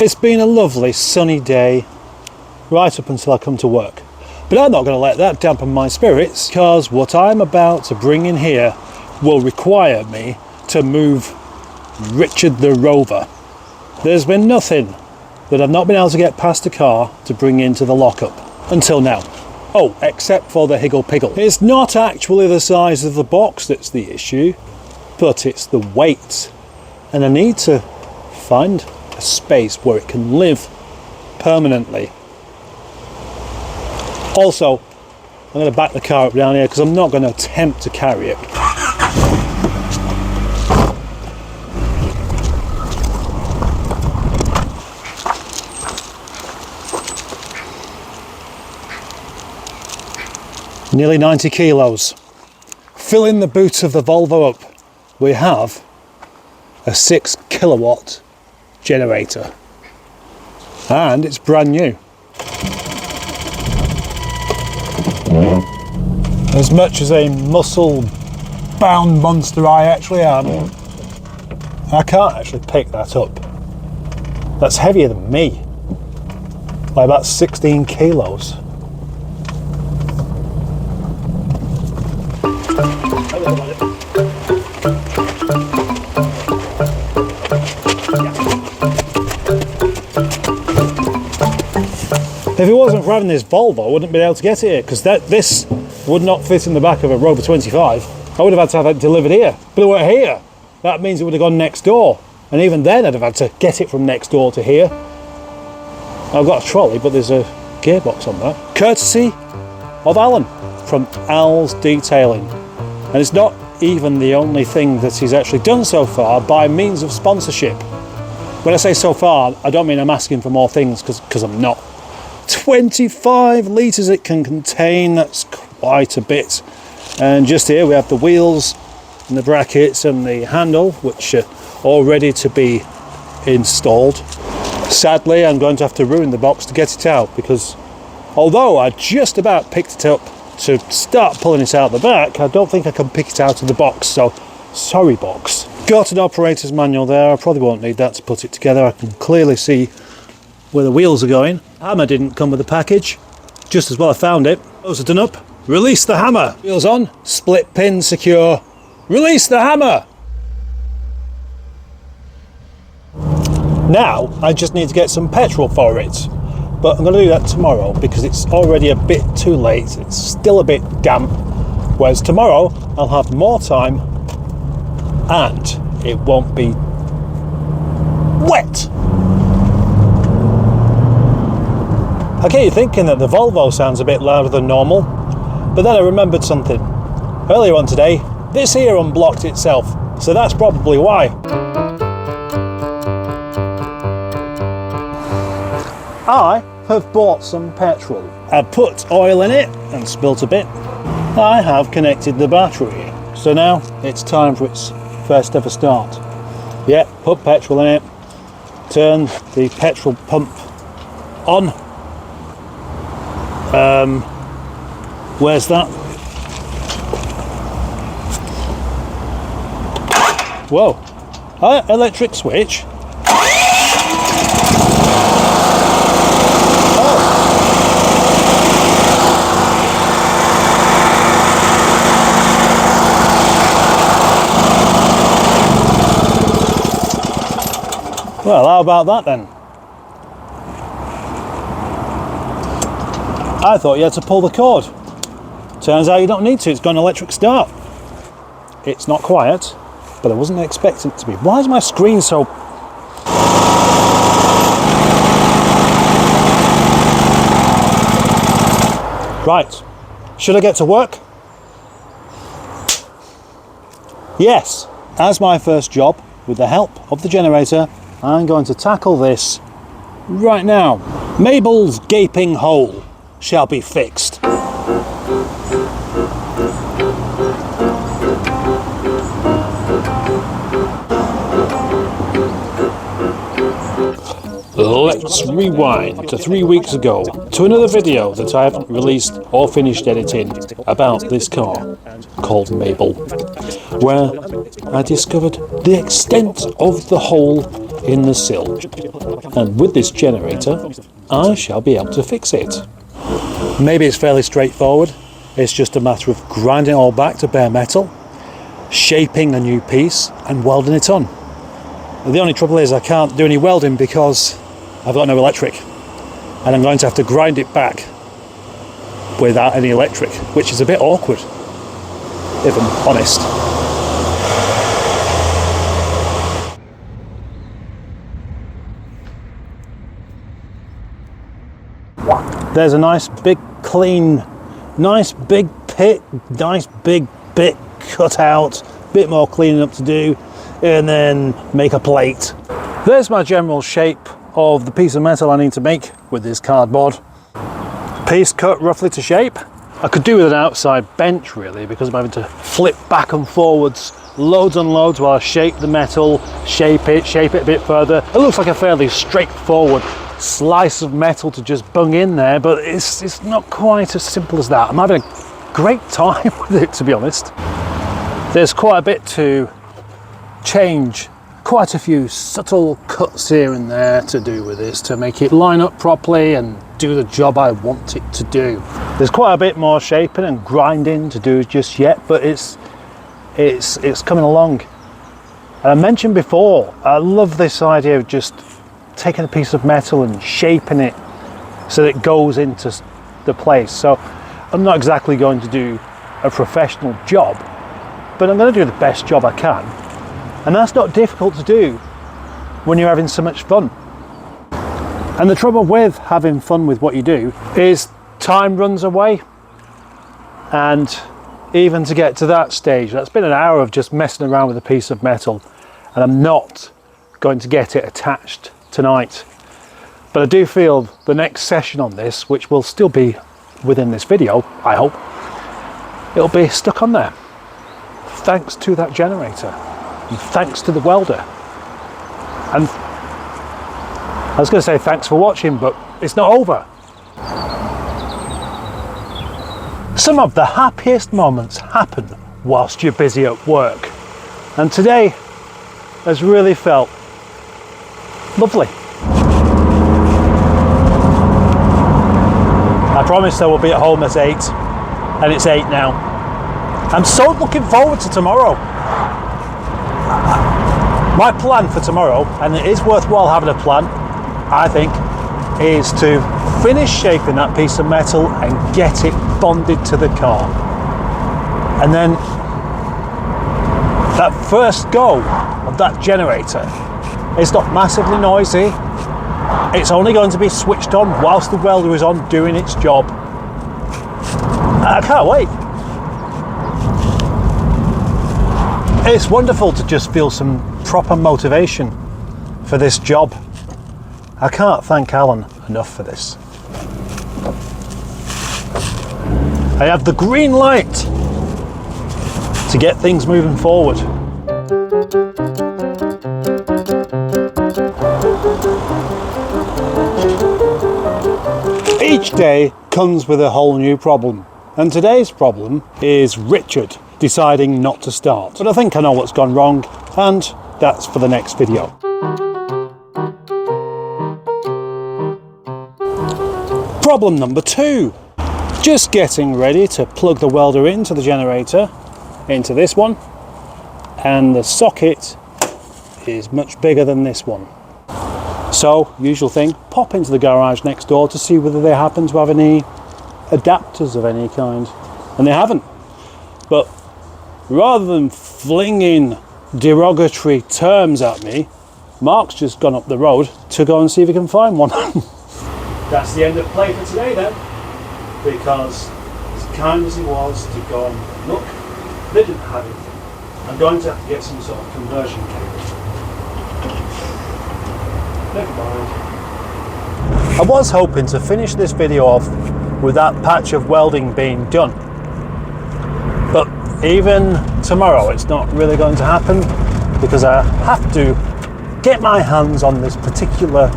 It's been a lovely sunny day right up until I come to work. But I'm not going to let that dampen my spirits, because what I'm about to bring in here will require me to move Richard the Rover. There's been nothing that I've not been able to get past the car to bring into the lockup until now. Oh, except for the Higgle Piggle. It's not actually the size of the box that's the issue, but it's the weight. And I need to find a space where it can live permanently. Also, I'm going to back the car up down here because I'm not going to attempt to carry it. Nearly 90 kilos. Filling the boot of the Volvo up, we have a 6 kilowatt generator. And it's brand new. As much as a muscle-bound monster I actually am, I can't actually pick that up. That's heavier than me, by about 16 kilos. If it wasn't for having this Volvo, I wouldn't be able to get it here, because this would not fit in the back of a Rover 25. I would have had to have it delivered here, but it weren't here. That means it would have gone next door, and even then I'd have had to get it from next door to here. I've got a trolley, but there's a gearbox on that. Courtesy of Alan from Al's Detailing, and it's not even the only thing that he's actually done so far by means of sponsorship. When I say so far, I don't mean I'm asking for more things, because I'm not. 25 litres it can contain, that's quite a bit. And just here we have the wheels and the brackets and the handle, which are all ready to be installed. Sadly, I'm going to have to ruin the box to get it out, because although I just about picked it up to start pulling it out the back, I don't think I can pick it out of the box, so sorry box. Got an operator's manual there, I probably won't need that to put it together. I can clearly see where the wheels are going. Hammer didn't come with the package, just as well I found it. Those are done up. Release the hammer. Wheels on, split pin secure. Release the hammer. Now I just need to get some petrol for it, but I'm going to do that tomorrow because it's already a bit too late. It's still a bit damp, whereas tomorrow I'll have more time and it won't be wet. I get you thinking that the Volvo sounds a bit louder than normal, but then I remembered something. Earlier on today, this here unblocked itself, so that's probably why. I have bought some petrol. I put oil in it and spilt a bit. I have connected the battery, so now it's time for its first ever start. Yeah, put petrol in it, turn the petrol pump on. Where's that? Whoa, electric switch. Well, how about that then? I thought you had to pull the cord. Turns out you don't need to, it's got an electric start. It's not quiet, but I wasn't expecting it to be. Why is my screen so... Right, should I get to work? Yes, as my first job, with the help of the generator, I'm going to tackle this right now. Mabel's gaping hole shall be fixed. let's rewind to 3 weeks ago to another video that I haven't released or finished editing about this car called Mabel, where I discovered the extent of the hole in the sill, and with this generator I shall be able to fix it. Maybe it's fairly straightforward. It's just a matter of grinding it all back to bare metal, shaping a new piece and welding it on. The only trouble is I can't do any welding because I've got no electric, and I'm going to have to grind it back without any electric, which is a bit awkward, if I'm honest. There's a nice big clean, nice big pit, nice big bit cut out, bit more cleaning up to do, and then make a plate. There's my general shape of the piece of metal I need to make with this cardboard. Piece cut roughly to shape. I could do with an outside bench really, because I'm having to flip back and forwards loads and loads while I shape the metal, shape it a bit further. It looks like a fairly straightforward slice of metal to just bung in there, but it's not quite as simple as that. I'm having a great time with it, to be honest. There's quite a bit to change, quite a few subtle cuts here and there to do with this to make it line up properly and do the job I want it to do. There's quite a bit more shaping and grinding to do just yet, but it's coming along. And I mentioned before, I love this idea of just taking a piece of metal and shaping it so that it goes into the place. So I'm not exactly going to do a professional job, but I'm going to do the best job I can. And that's not difficult to do when you're having so much fun. And the trouble with having fun with what you do is time runs away. And even to get to that stage, that's been an hour of just messing around with a piece of metal, and I'm not going to get it attached tonight. But I do feel the next session on this, which will still be within this video, I hope, it'll be stuck on there. Thanks to that generator, and thanks to the welder. And I was going to say thanks for watching, but it's not over. Some of the happiest moments happen whilst you're busy at work, and today has really felt lovely. I promised I will be at home at 8, and it's 8 now. I'm so looking forward to tomorrow. My plan for tomorrow, and it is worthwhile having a plan, I think, is to finish shaping that piece of metal and get it bonded to the car. And then that first go of that generator, it's not massively noisy. It's only going to be switched on whilst the welder is on doing its job. I can't wait. It's wonderful to just feel some proper motivation for this job. I can't thank Alan enough for this. I have the green light to get things moving forward. Each day comes with a whole new problem, and today's problem is Richard deciding not to start. But I think I know what's gone wrong, and that's for the next video. Problem number 2. Just getting ready to plug the welder into the generator, into this one, and the socket is much bigger than this one. So, usual thing, pop into the garage next door to see whether they happen to have any adapters of any kind. And they haven't. But rather than flinging derogatory terms at me, Mark's just gone up the road to go and see if he can find one. That's the end of play for today then, because as kind as he was to go and look, they didn't have it. I'm going to have to get some sort of conversion cable. Never mind. I was hoping to finish this video off with that patch of welding being done, but even tomorrow it's not really going to happen because I have to get my hands on this particular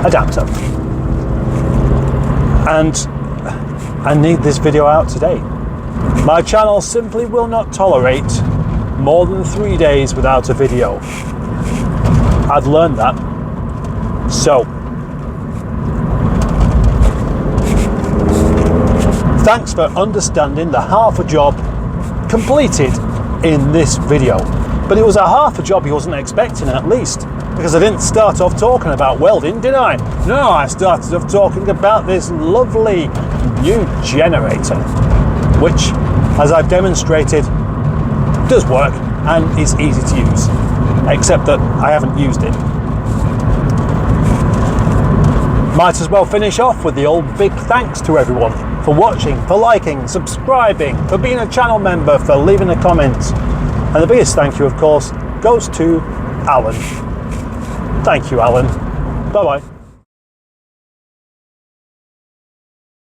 adapter. And I need this video out today. My channel simply will not tolerate more than 3 days without a video. I've learned that. So, thanks for understanding the half a job completed in this video. But it was a half a job he wasn't expecting, at least, because I didn't start off talking about welding, did I? No, I started off talking about this lovely new generator, which, as I've demonstrated, does work and is easy to use, except that I haven't used it. Might as well finish off with the old big thanks to everyone for watching, for liking, subscribing, for being a channel member, for leaving a comment. And the biggest thank you, of course, goes to Alan. Thank you, Alan. Bye-bye.